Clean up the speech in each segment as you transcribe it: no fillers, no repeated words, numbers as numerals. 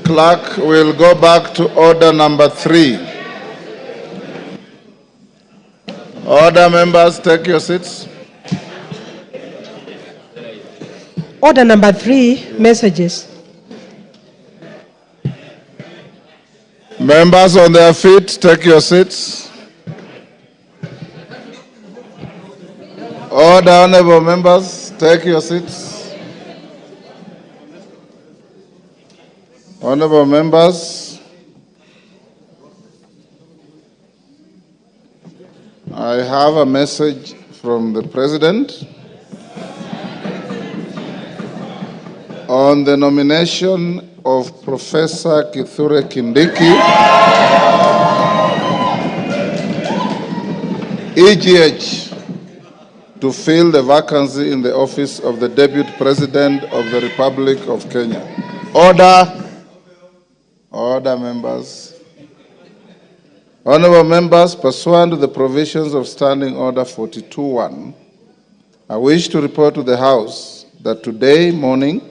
Clerk will go back to order number 3. Order, members, take your seats. Order number 3, messages. Members on their feet, take your seats. Order, honorable members, take your seats. Honorable members, I have a message from the President on the nomination of Professor Kithure Kindiki, EGH, to fill the vacancy in the office of the Deputy President of the Republic of Kenya. Order. Order, members. Honorable members, pursuant to the provisions of Standing Order 42.1, I wish to report to the House that today morning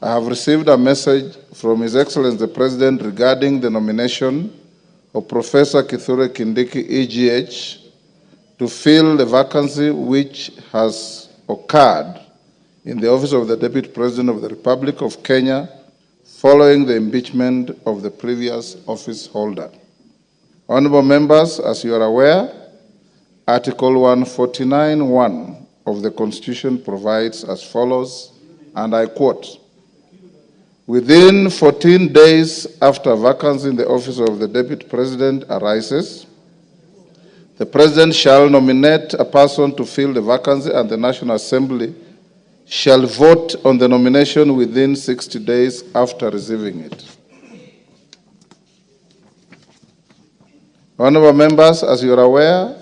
I have received a message from His Excellency the President regarding the nomination of Professor Kithure Kindiki, EGH, to fill the vacancy which has occurred in the office of the Deputy President of the Republic of Kenya following the impeachment of the previous office holder. Honorable members, as you are aware, Article 149(1) of the Constitution provides as follows, and I quote, "Within 14 days after vacancy in the office of the Deputy President arises, the President shall nominate a person to fill the vacancy and the National Assembly shall vote on the nomination within 60 days after receiving it." Honorable members, as you are aware,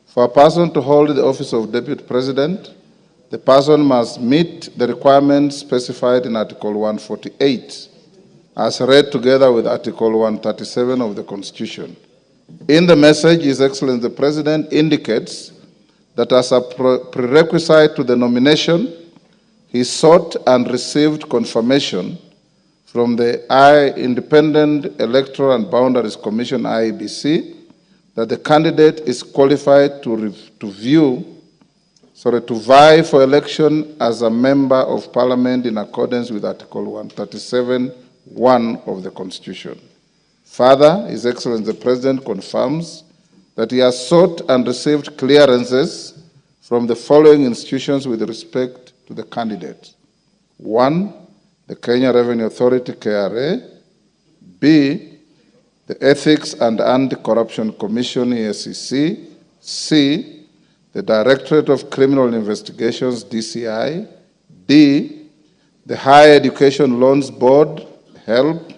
for a person to hold the office of Deputy President, the person must meet the requirements specified in Article 148, as read together with Article 137 of the Constitution. In the message, His Excellency the President indicates that as a prerequisite to the nomination, he sought and received confirmation from the Independent Electoral and Boundaries Commission, IEBC, that the candidate is qualified to vie for election as a member of Parliament in accordance with Article 137(1) of the Constitution. Further, His Excellency the President confirms that he has sought and received clearances from the following institutions with respect to the candidate. 1, the Kenya Revenue Authority, KRA. B, the Ethics and Anti-Corruption Commission, EACC. C, the Directorate of Criminal Investigations, DCI. D, the Higher Education Loans Board, HELB.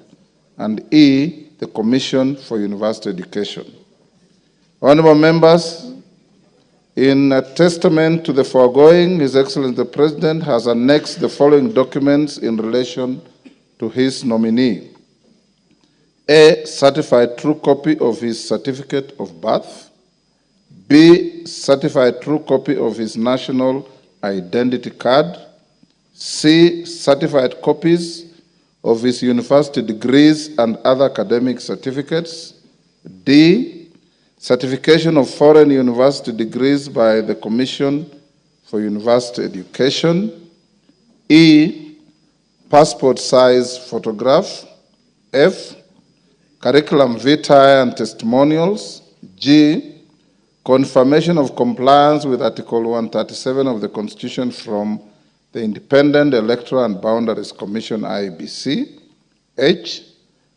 And E, the Commission for University Education. Honorable members, in a testament to the foregoing, His Excellency the President has annexed the following documents in relation to his nominee. A, certified true copy of his certificate of birth. B, certified true copy of his national identity card. C, certified copies of his university degrees and other academic certificates. D, certification of foreign university degrees by the Commission for University Education. E, passport size photograph. F, curriculum vitae and testimonials. G, confirmation of compliance with Article 137 of the Constitution from the Independent Electoral and Boundaries Commission, IEBC. H,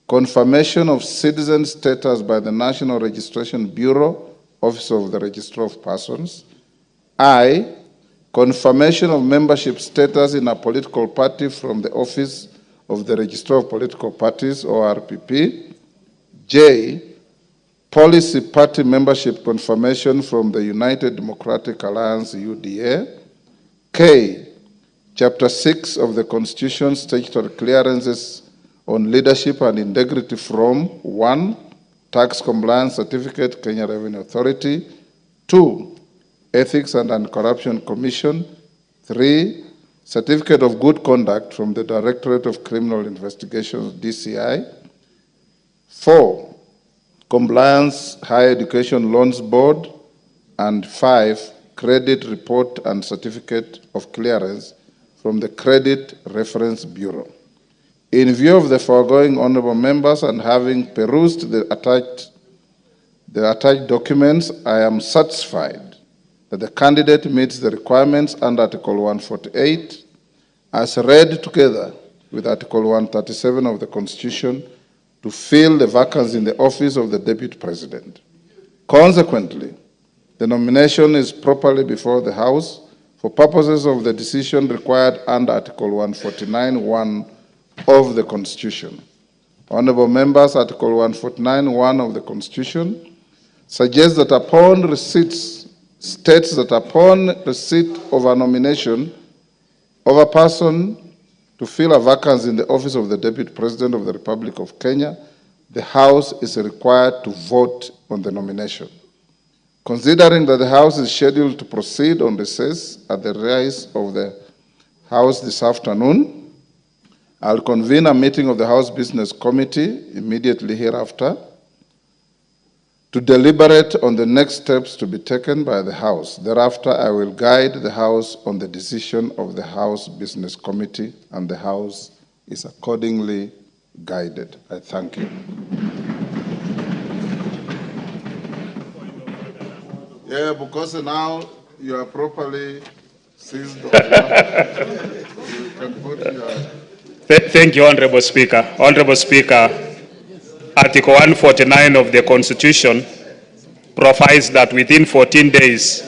confirmation of citizen status by the National Registration Bureau, Office of the Registrar of Persons. I, confirmation of membership status in a political party from the Office of the Registrar of Political Parties, ORPP. J, policy party membership confirmation from the United Democratic Alliance, UDA. K, Chapter 6 of the Constitution, statutory clearances on leadership and integrity from 1, Tax Compliance Certificate, Kenya Revenue Authority. 2, Ethics and Anti-Corruption Commission. 3, certificate of good conduct from the Directorate of Criminal Investigations, DCI. 4, compliance higher education loans board. And 5, credit report and certificate of clearance from the Credit Reference Bureau. In view of the foregoing, honorable members, and having perused the attached documents, I am satisfied that the candidate meets the requirements under Article 148 as read together with Article 137 of the Constitution to fill the vacancy in the office of the Deputy President. Consequently, the nomination is properly before the House for purposes of the decision required under Article 149(1) of the Constitution. Honorable members, Article 149(1) of the Constitution suggests that states that upon receipt of a nomination of a person to fill a vacancy in the office of the Deputy President of the Republic of Kenya, the House is required to vote on the nomination. Considering that the House is scheduled to proceed on recess at the rise of the House this afternoon, I'll convene a meeting of the House Business Committee immediately hereafter to deliberate on the next steps to be taken by the House. Thereafter, I will guide the House on the decision of the House Business Committee, and the House is accordingly guided. I thank you. Yeah, because now you are properly seized on. You can put your... Thank you, Honorable Speaker. Honorable Speaker, Article 149 of the Constitution provides that within 14 days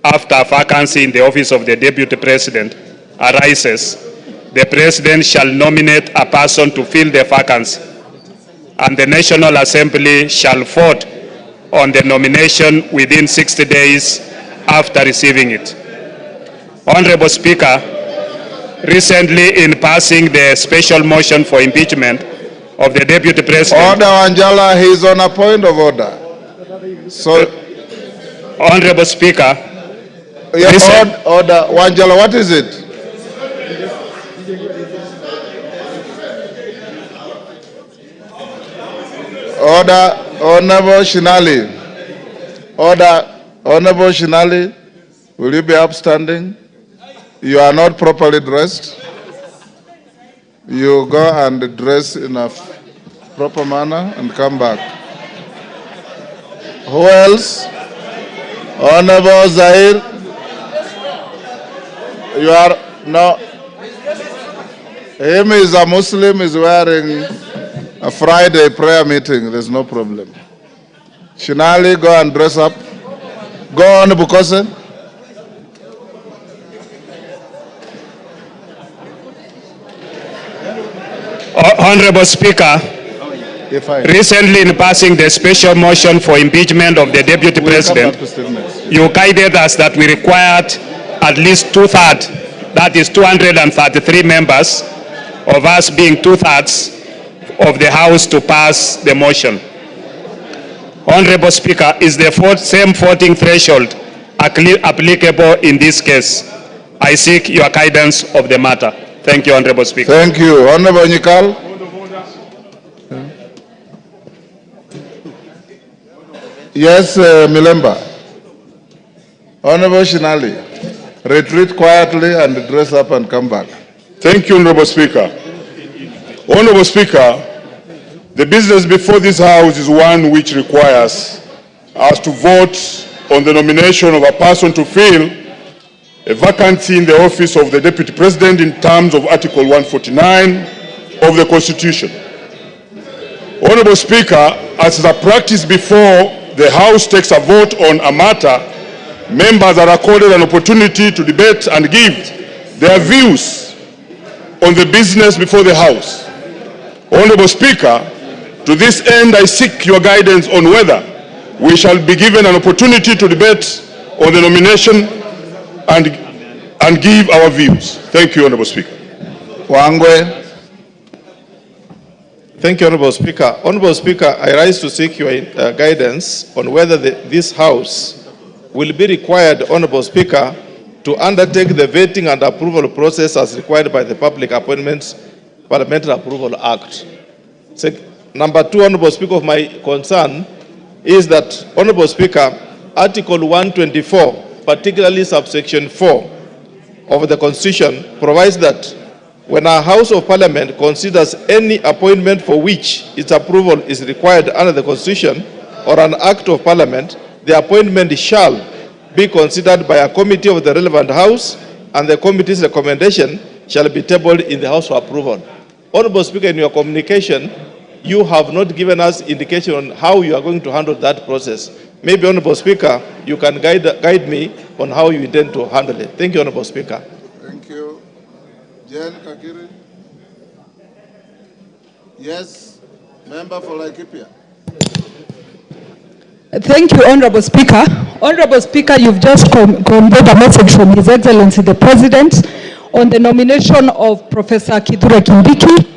after a vacancy in the office of the Deputy President arises, the President shall nominate a person to fill the vacancy, and the National Assembly shall vote on the nomination within 60 days after receiving it. Honorable Speaker, recently in passing the special motion for impeachment of the Deputy President... Order, Wanjala, he is on a point of order. So, Honorable Speaker... Yeah, order, Wanjala, what is it? Order, Honorable Shinali. Order, Honorable Shinali, will you be upstanding? You are not properly dressed. You go and dress in a proper manner and come back. Who else? Honorable Zahir. You are no. Him is a Muslim, is wearing a Friday prayer meeting. There's no problem. Shinali, go and dress up. Go on, Bukose. Honorable Speaker, recently in passing the special motion for impeachment of the Deputy President, you guided us that we required at least 2/3, that is 233 members, of us being 2/3 of the House to pass the motion. Honorable Speaker, is the same voting threshold applicable in this case? I seek your guidance of the matter. Thank you, Honorable Speaker. Thank you. Honorable Nyikal. Yes, Milemba. Honorable Shinali, retreat quietly and dress up and come back. Thank you, Honorable Speaker. Honorable Speaker, the business before this House is one which requires us to vote on the nomination of a person to fill a vacancy in the office of the Deputy President in terms of Article 149 of the Constitution. Honorable Speaker, as is a practice before the House takes a vote on a matter, members are accorded an opportunity to debate and give their views on the business before the House. Honorable Speaker, to this end, I seek your guidance on whether we shall be given an opportunity to debate on the nomination and give our views. Thank you, Honorable Speaker. Wangwe. Thank you, Honorable Speaker. Honorable Speaker, I rise to seek your guidance on whether this House will be required, Honorable Speaker, to undertake the vetting and approval process as required by the Public Appointments Parliamentary Approval Act. Number 2, Honorable Speaker, of my concern is that, Honorable Speaker, Article 124, particularly subsection 4 of the Constitution, provides that when a House of Parliament considers any appointment for which its approval is required under the Constitution or an Act of Parliament, the appointment shall be considered by a committee of the relevant House, and the committee's recommendation shall be tabled in the House for approval. Honorable Speaker, in your communication, you have not given us indication on how you are going to handle that process. Maybe, Honorable Speaker, you can guide me on how you intend to handle it. Thank you, Honorable Speaker. Thank you. Jen Kakiri. Yes, member for Laikipia. Thank you, Honorable Speaker. Honorable Speaker, you've just conveyed a message from His Excellency the President on the nomination of Professor Kithure Kindiki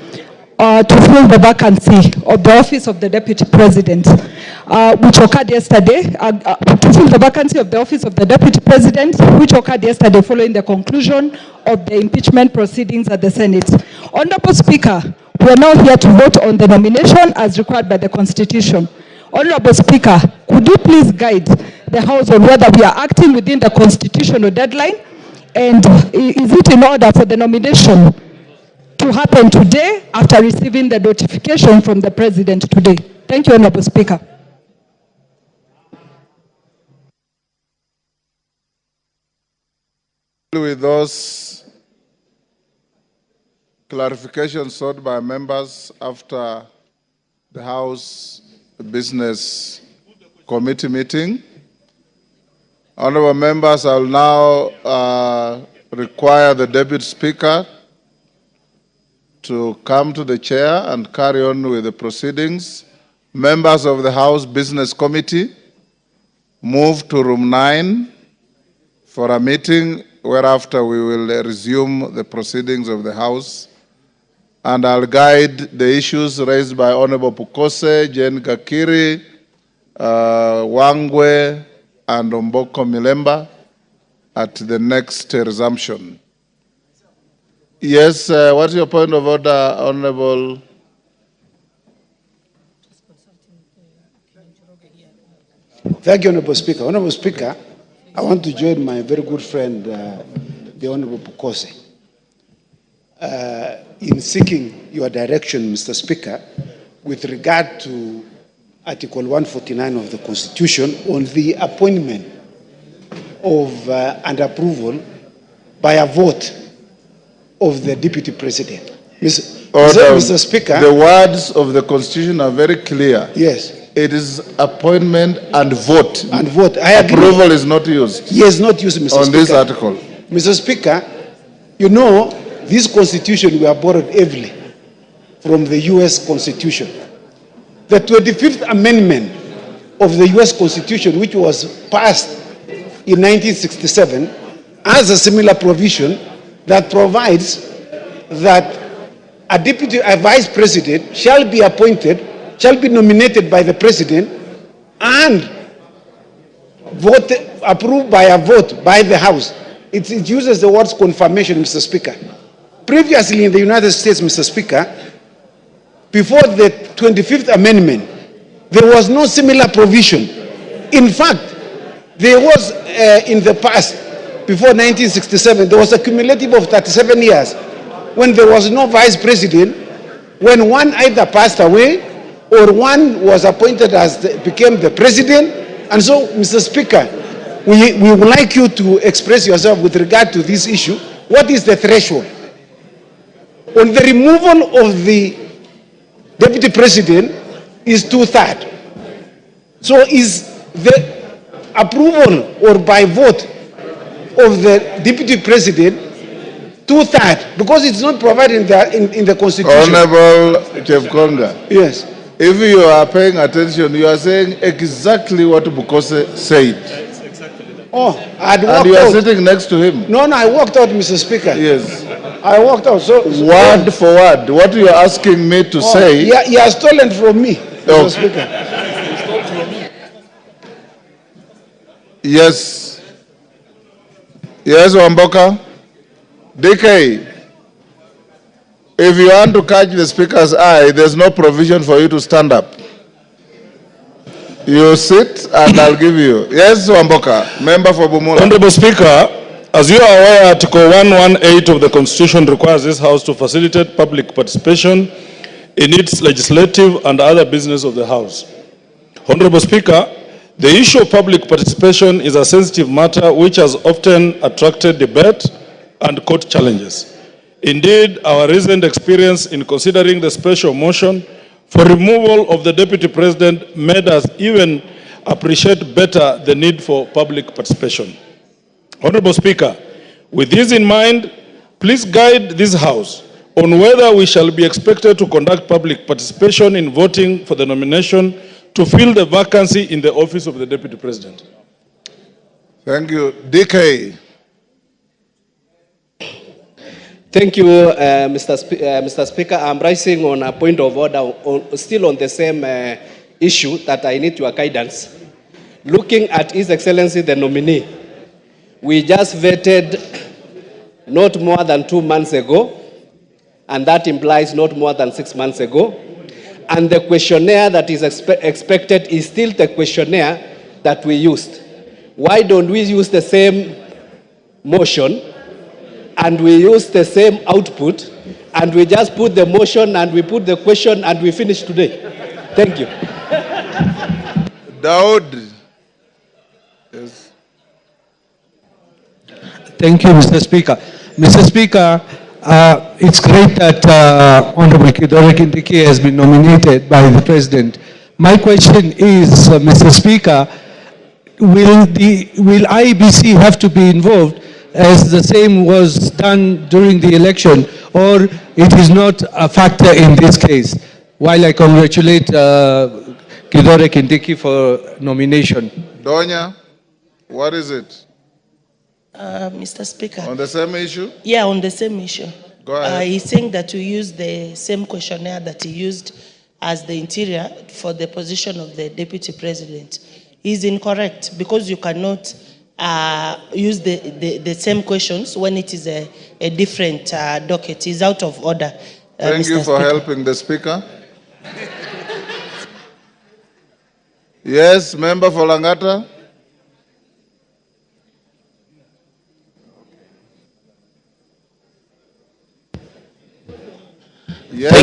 to fill the vacancy of the office of the Deputy President, which occurred yesterday, to fill the vacancy of the office of the Deputy President, which occurred yesterday following the conclusion of the impeachment proceedings at the Senate. Honorable Speaker, we are now here to vote on the nomination as required by the Constitution. Honorable Speaker, could you please guide the House on whether we are acting within the constitutional deadline, and is it in order for the nomination to happen today after receiving the notification from the President today? Thank you, Honorable Speaker. With those clarifications sought by members after the House Business Committee meeting, honorable members, I will now require the Deputy Speaker to come to the chair and carry on with the proceedings. Members of the House Business Committee, move to room 9 for a meeting, whereafter we will resume the proceedings of the House. And I'll guide the issues raised by Honorable Pukose, Jen Gakiri, Wangwe, and Omboko Milemba at the next resumption. Yes, what's your point of order, Honorable? Thank you, Honorable Speaker. Honorable Speaker, I want to join my very good friend, the Honorable Pukose, in seeking your direction, Mr. Speaker, with regard to Article 149 of the Constitution on the appointment of and approval by a vote of the Deputy President. Mr. Speaker. The words of the Constitution are very clear. Yes. It is appointment and vote. And vote. I agree. Approval is not used. Yes, not used, Mr. Speaker. On this article. Mr. Speaker, you know, this Constitution we are borrowed heavily from the U.S. Constitution. The 25th Amendment of the U.S. Constitution, which was passed in 1967, has a similar provision that provides that a vice president shall be appointed, shall be nominated by the president and approved by a vote by the House. It uses the words confirmation, Mr. Speaker. Previously in the United States, Mr. Speaker, before the 25th Amendment, there was no similar provision. In fact, there was in the past, before 1967, there was a cumulative of 37 years when there was no vice president, when one either passed away or one was appointed as became the president. And so, Mr. Speaker, we would like you to express yourself with regard to this issue. What is the threshold? On the removal of the Deputy President is 2/3. So is the approval or by vote of the Deputy President 2/3? Because it's not provided in the Constitution. Honorable Chepkonga. Yes. If you are paying attention, you are saying exactly what Bukose said. Oh, and you are out. sitting next to him. No, I walked out, Mr. Speaker. Yes. I walked out. So word for word, what you are asking me to say. Yeah, he has stolen from me, Mr. Speaker. Yes. Yes, Wamboka. DK, if you want to catch the speaker's eye, there's no provision for you to stand up. You sit and I'll give you. Yes, Wamboka, member for Bumula. Honorable Speaker, as you are aware, Article 118 of the Constitution requires this House to facilitate public participation in its legislative and other business of the House. Honorable Speaker, the issue of public participation is a sensitive matter which has often attracted debate and court challenges. Indeed, our recent experience in considering the special motion for removal of the Deputy President made us even appreciate better the need for public participation. Honorable Speaker, with this in mind, please guide this House on whether we shall be expected to conduct public participation in voting for the nomination to fill the vacancy in the office of the Deputy President. Thank you. DK. Thank you, Mr. Speaker. I'm rising on a point of order, still on the same issue that I need your guidance. Looking at His Excellency the nominee, we just vetted not more than 2 months ago, and that implies not more than 6 months ago. And the questionnaire that is expected is still the questionnaire that we used. Why don't we use the same motion and we use the same output and we just put the motion and we put the question and we finish today? Thank you. Daud. Yes. Thank you, Mr. Speaker. Mr. Speaker, it's great that Honorable Kithure Kindiki has been nominated by the President. My question is, Mr. Speaker, will IEBC have to be involved as the same was done during the election, or it is not a factor in this case? While I congratulate Kithure Kindiki for nomination. Donya, what is it? Mr. Speaker. On the same issue? Yeah, on the same issue. Go ahead. He's saying that we use the same questionnaire that he used as the interior for the position of the Deputy President. He's incorrect because you cannot use the same questions when it is a different docket. He's out of order. Thank Mr. you for Speaker. helping the Speaker. Yes, member for Langata. Yes.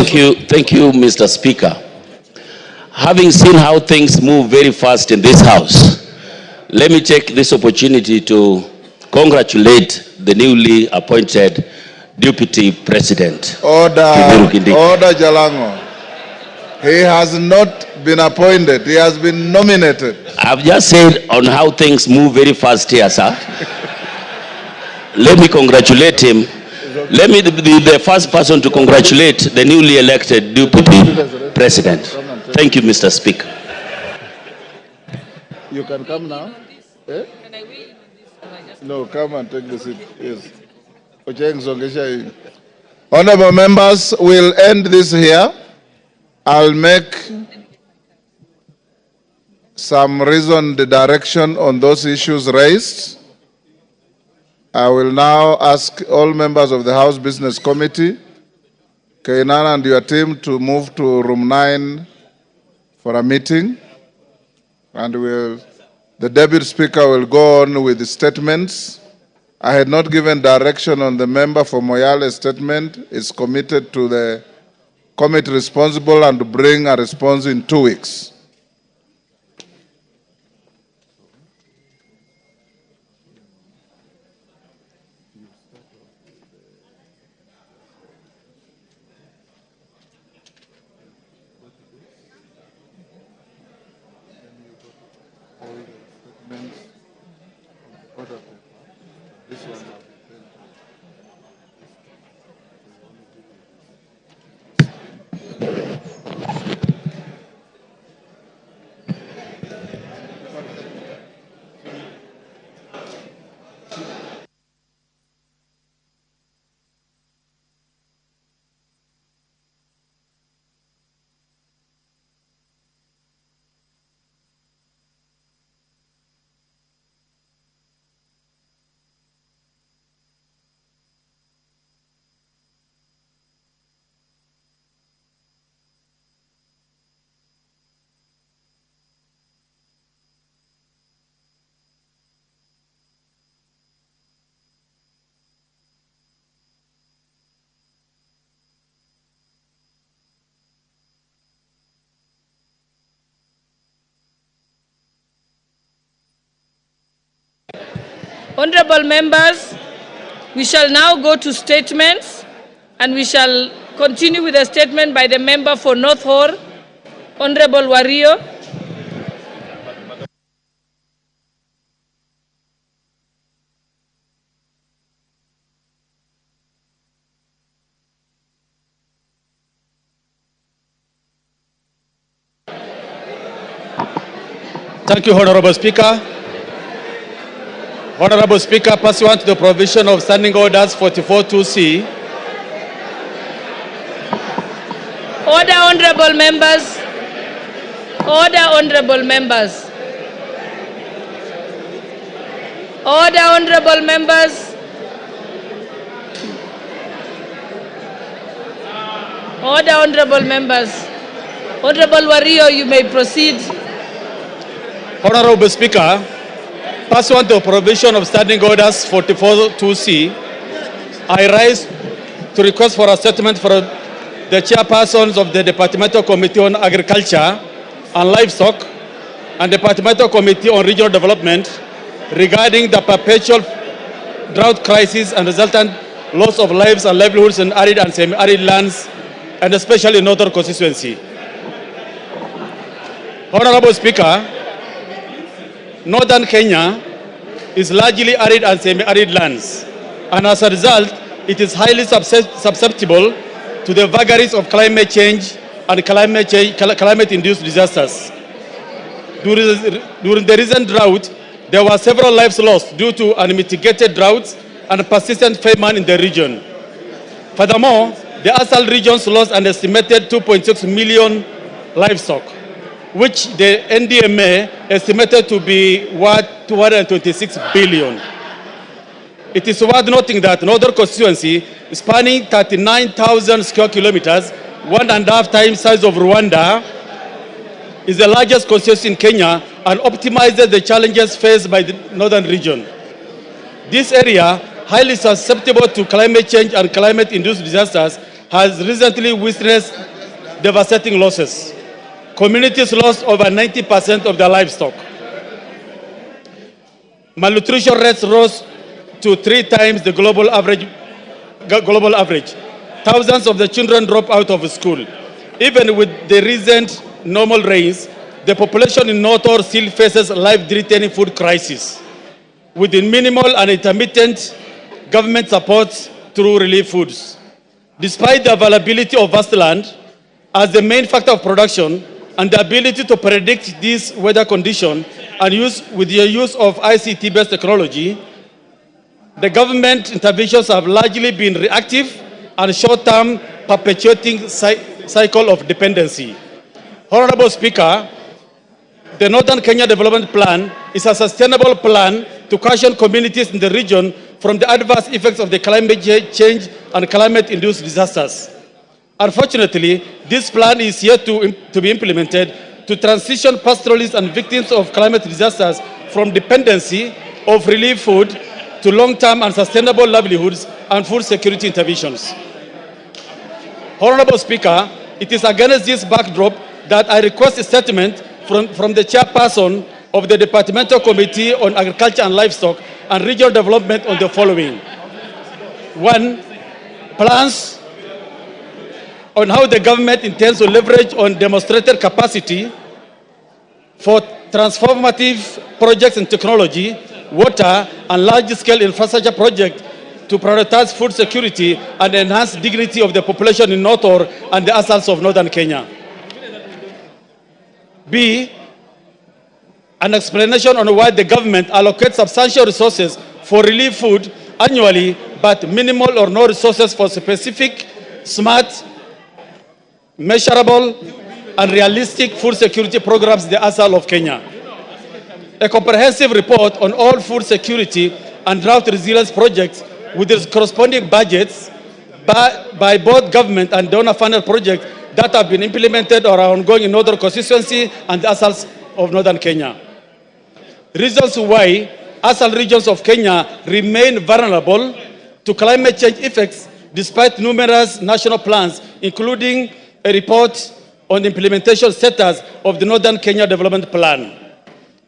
Thank you, Mr. Speaker. Having seen how things move very fast in this House, let me take this opportunity to congratulate the newly appointed Deputy President. Order, Jalango. He has not been appointed, he has been nominated. I've just said on how things move very fast here, sir. Let me congratulate him. Let me be the first person to congratulate the newly elected Deputy President. Thank you, Mr. Speaker. You can come now. Eh? No, come and take the seat. Yes. Honorable members, we'll end this here. I'll make some reasoned direction on those issues raised. I will now ask all members of the House Business Committee, Kainan and your team, to move to room 9 for a meeting. And the Deputy Speaker will go on with the statements. I had not given direction on the member for Moyale's statement. It's committed to the committee responsible and to bring a response in 2 weeks. Honorable members, we shall now go to statements, and we shall continue with a statement by the member for North Hor, Honorable Wario. Thank you, Honorable Speaker. Honorable Speaker, pursuant to the provision of Standing Orders 44(2)(c). Order, honorable members. Order, honorable members. Order, honorable members. Order, honorable members. Honorable Wario, you may proceed. Honorable Speaker, pursuant to the provision of Standing Orders 44(2)(c), I rise to request for a statement for the chairpersons of the Departmental Committee on Agriculture and Livestock and Departmental Committee on Regional Development regarding the perpetual drought crisis and resultant loss of lives and livelihoods in arid and semi-arid lands, and especially in Northern constituency. Honorable Speaker, Northern Kenya is largely arid and semi-arid lands, and as a result, it is highly susceptible to the vagaries of climate change and climate-induced disasters. During the recent drought, there were several lives lost due to unmitigated droughts and persistent famine in the region. Furthermore, the ASAL regions lost an estimated 2.6 million livestock, which the NDMA estimated to be worth 226 billion. It is worth noting that Northern constituency, spanning 39,000 square kilometers, 1.5 times size of Rwanda, is the largest constituency in Kenya and optimizes the challenges faced by the northern region. This area, highly susceptible to climate change and climate-induced disasters, has recently witnessed devastating losses. Communities lost over 90% of their livestock. Malnutrition rates rose to 3 times the global average. Thousands of the children drop out of school. Even with the recent normal rains, the population in North Hor still faces life-threatening food crisis, with minimal and intermittent government support through relief foods. Despite the availability of vast land as the main factor of production, and the ability to predict these weather conditions and with the use of ICT-based technology, the government interventions have largely been reactive and short-term, perpetuating cycle of dependency. Honorable Speaker, the Northern Kenya Development Plan is a sustainable plan to cushion communities in the region from the adverse effects of the climate change and climate-induced disasters. Unfortunately, this plan is yet to be implemented to transition pastoralists and victims of climate disasters from dependency of relief food to long-term and sustainable livelihoods and food security interventions. Honorable Speaker, it is against this backdrop that I request a statement from the chairperson of the Departmental Committee on Agriculture and Livestock and Regional Development on the following. 1. Plans on how the government intends to leverage on demonstrated capacity for transformative projects in technology, water, and large-scale infrastructure projects to prioritize food security and enhance dignity of the population in North Hor and the ASALs of Northern Kenya. B, an explanation on why the government allocates substantial resources for relief food annually, but minimal or no resources for specific, smart, measurable, and realistic food security programs in the ASAL of Kenya. A comprehensive report on all food security and drought resilience projects with its corresponding budgets by both government and donor-funded projects that have been implemented or are ongoing in Northern constituency and the ASALs of Northern Kenya. Reasons why ASAL regions of Kenya remain vulnerable to climate change effects despite numerous national plans, including a report on the implementation status of the Northern Kenya Development Plan.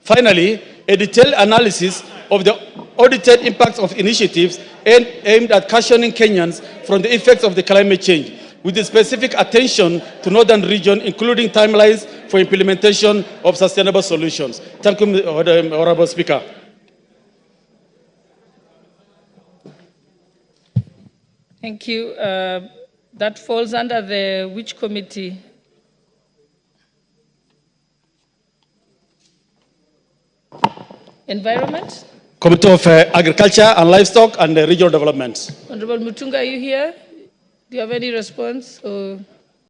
Finally, a detailed analysis of the audited impacts of initiatives aimed at cushioning Kenyans from the effects of the climate change, with a specific attention to northern region, including timelines for implementation of sustainable solutions. Thank you, Honorable Speaker. Thank you. That falls under the which committee? Environment? Committee of Agriculture and Livestock and Regional Development. Honorable Mutunga, are you here? Do you have any response? Or